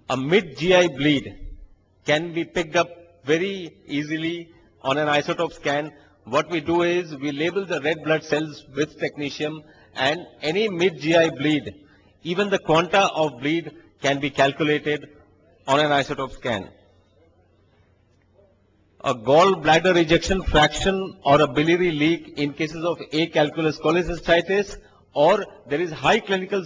A mid-GI bleed can be picked up very easily on an isotope scan. What we do is we label the red blood cells with technetium, and any mid-GI bleed, even the quanta of bleed can be calculated on an isotope scan. A gallbladder ejection fraction or a biliary leak in cases of acalculous cholecystitis, or there is high clinical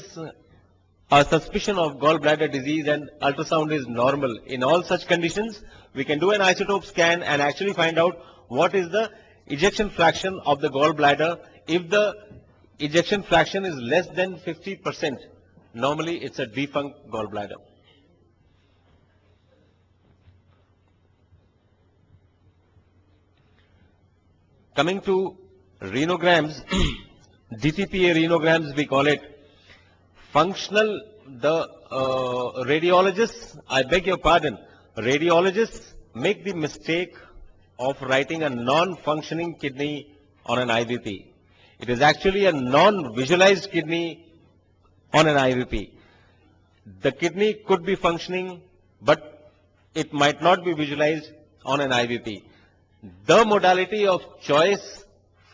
suspicion of gallbladder disease and ultrasound is normal. In all such conditions, we can do an isotope scan and actually find out what is the ejection fraction of the gallbladder. If the ejection fraction is less than 50%, normally it's a defunct gallbladder. Coming to renograms, DTPA renograms we call it. Functional, the radiologists, I beg your pardon, radiologists make the mistake of writing a non-functioning kidney on an IVP. It is actually a non-visualized kidney on an IVP. The kidney could be functioning, but it might not be visualized on an IVP. The modality of choice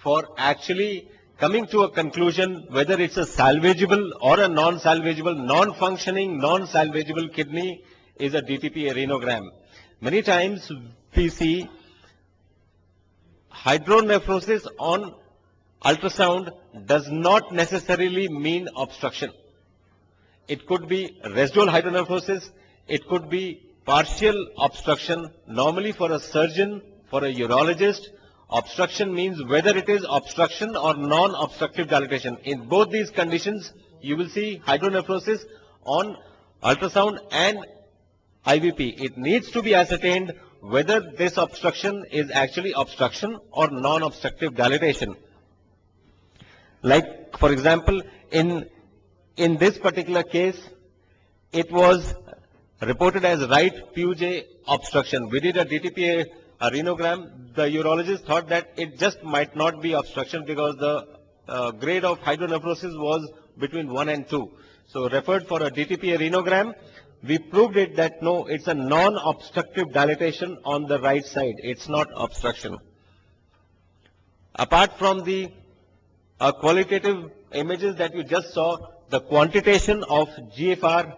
for actually coming to a conclusion whether it's a salvageable or a non-salvageable, non-functioning, non-salvageable kidney is a DTPA renogram. Many times we see hydronephrosis on ultrasound does not necessarily mean obstruction. It could be residual hydronephrosis, it could be partial obstruction. Normally for a surgeon, for a urologist, obstruction means whether it is obstruction or non-obstructive dilatation. In both these conditions, you will see hydronephrosis on ultrasound and IVP. It needs to be ascertained whether this obstruction is actually obstruction or non-obstructive dilatation. Like, for example, in this particular case, it was reported as right PUJ obstruction. We did a DTPA renogram. The urologist thought that it just might not be obstruction because the grade of hydronephrosis was between 1 and 2. So referred for a DTPA renogram. We proved it that no, it's a non-obstructive dilatation on the right side. It's not obstruction. Apart from the qualitative images that you just saw, the quantitation of GFR,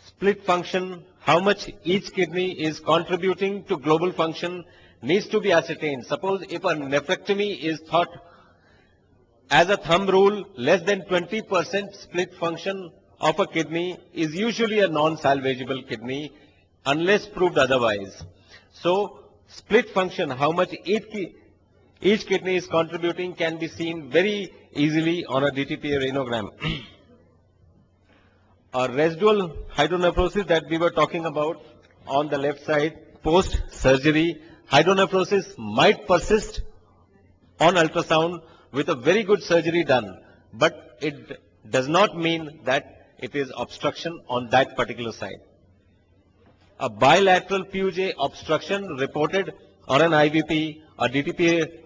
split function, how much each kidney is contributing to global function needs to be ascertained. Suppose if a nephrectomy is thought as a thumb rule, less than 20% split function of a kidney is usually a non-salvageable kidney unless proved otherwise. So split function, how much each kidney is contributing can be seen very easily on a DTPA renogram. A residual hydronephrosis that we were talking about on the left side, post-surgery, hydronephrosis might persist on ultrasound with a very good surgery done, but it does not mean that it is obstruction on that particular side. A bilateral PUJ obstruction reported on an IVP, a DTPA,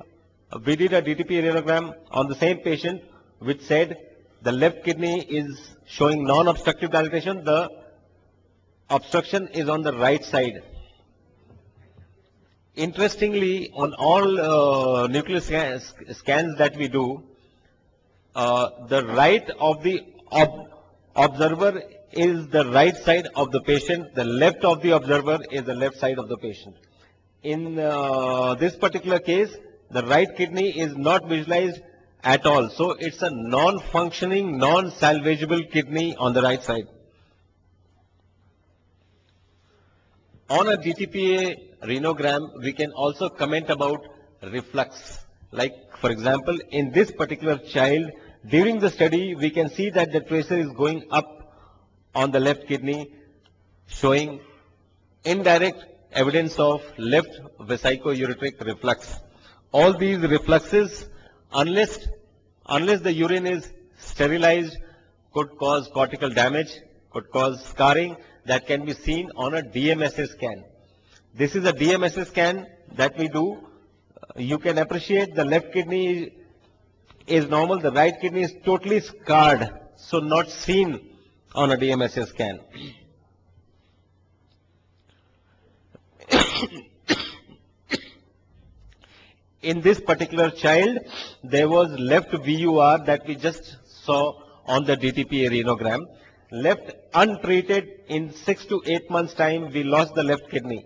we did a DTPA renogram on the same patient which said the left kidney is showing non-obstructive dilatation, the obstruction is on the right side. Interestingly, on all nuclear scans that we do, the right of the observer is the right side of the patient, the left of the observer is the left side of the patient. In this particular case, the right kidney is not visualized at all. So it's a non-functioning, non-salvageable kidney on the right side. On a DTPA renogram, we can also comment about reflux. Like, for example, in this particular child, during the study, we can see that the tracer is going up on the left kidney, showing indirect evidence of left vesico-ureteric reflux. All these refluxes, unless the urine is sterilized, could cause cortical damage, could cause scarring that can be seen on a DMSA scan. This is a DMSA scan that we do. You can appreciate the left kidney is normal, the right kidney is totally scarred, so not seen on a DMSA scan. In this particular child, there was left VUR that we just saw on the DTPA renogram. Left untreated, in 6 to 8 months time, we lost the left kidney.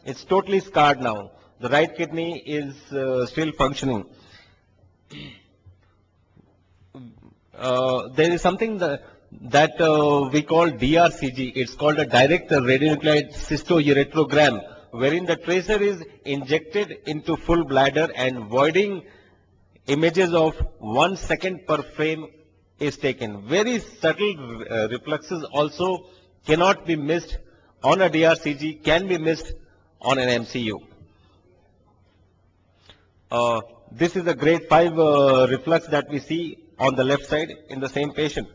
It's totally scarred now. The right kidney is still functioning. There is something that we call DRCG. It's called a direct radionuclide cystourethrogram, wherein the tracer is injected into full bladder and voiding images of 1 second per frame is taken. Very subtle refluxes also cannot be missed on a DRCG, can be missed on an MCU. This is a grade 5 reflux that we see on the left side in the same patient.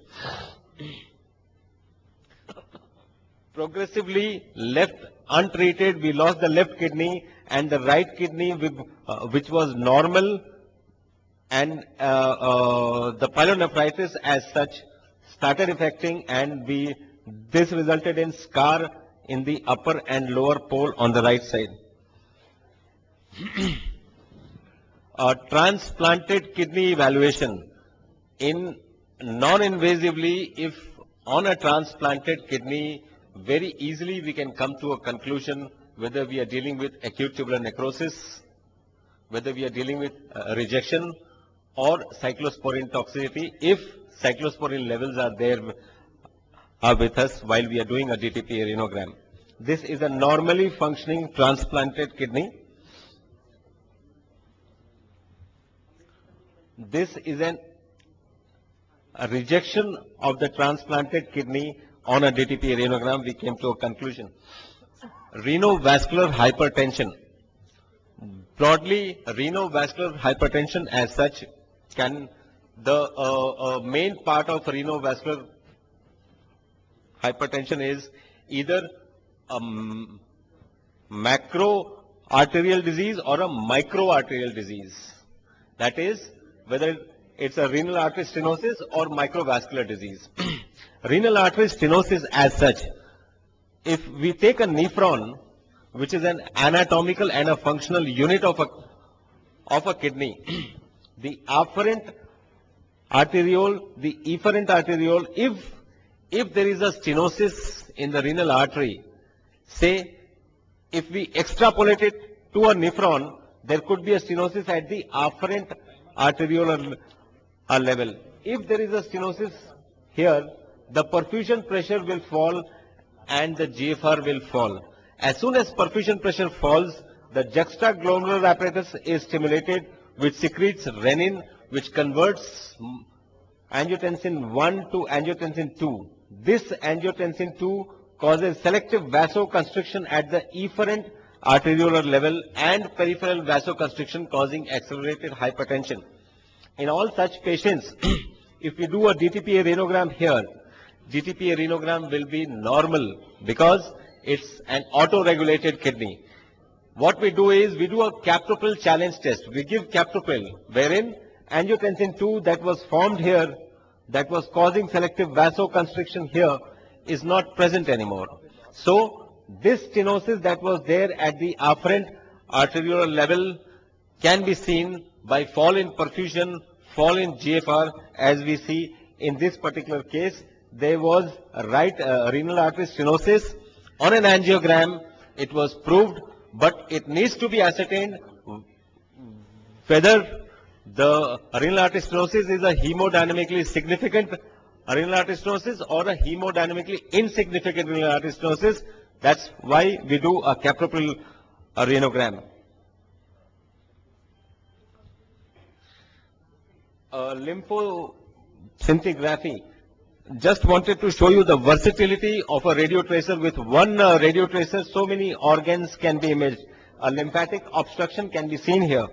Progressively left untreated, we lost the left kidney, and the right kidney which was normal, and the pyelonephritis as such started affecting, and this resulted in scar in the upper and lower pole on the right side. Transplanted kidney evaluation. In non-invasively, if on a transplanted kidney, very easily we can come to a conclusion whether we are dealing with acute tubular necrosis, whether we are dealing with rejection or cyclosporine toxicity, if cyclosporine levels are with us while we are doing a DTPA renogram. This is a normally functioning transplanted kidney. This is a rejection of the transplanted kidney on a DTPA renogram. We came to a conclusion. Renovascular hypertension. Broadly, renovascular hypertension as such the main part of renovascular hypertension is either a macro arterial disease or a micro arterial disease. That is, whether it's a renal artery stenosis or microvascular disease. Renal artery stenosis as such, if we take a nephron, which is an anatomical and a functional unit of a kidney, the afferent arteriole, the efferent arteriole, if there is a stenosis in the renal artery, say if we extrapolate it to a nephron, there could be a stenosis at the afferent arteriolar level. If there is a stenosis here, the perfusion pressure will fall and the GFR will fall. As soon as perfusion pressure falls, the juxtaglomerular apparatus is stimulated, which secretes renin, which converts angiotensin 1 to angiotensin 2. This angiotensin 2 causes selective vasoconstriction at the efferent arteriolar level and peripheral vasoconstriction, causing accelerated hypertension. In all such patients, if we do a DTPA renogram here, DTPA renogram will be normal because it's an auto-regulated kidney. What we do is we do a captopril challenge test. We give captopril, wherein angiotensin 2 that was formed here, that was causing selective vasoconstriction here, is not present anymore. So this stenosis that was there at the afferent arteriolar level can be seen by fall in perfusion, fall in GFR, as we see in this particular case. There was a right renal artery stenosis. On an angiogram, it was proved, but it needs to be ascertained whether the renal artery stenosis is a hemodynamically significant renal artery stenosis or a hemodynamically insignificant renal artery stenosis. That's why we do a captopril renogram. Lymphoscintigraphy. Just wanted to show you the versatility of a radio tracer. With one radio tracer, so many organs can be imaged. A lymphatic obstruction can be seen here.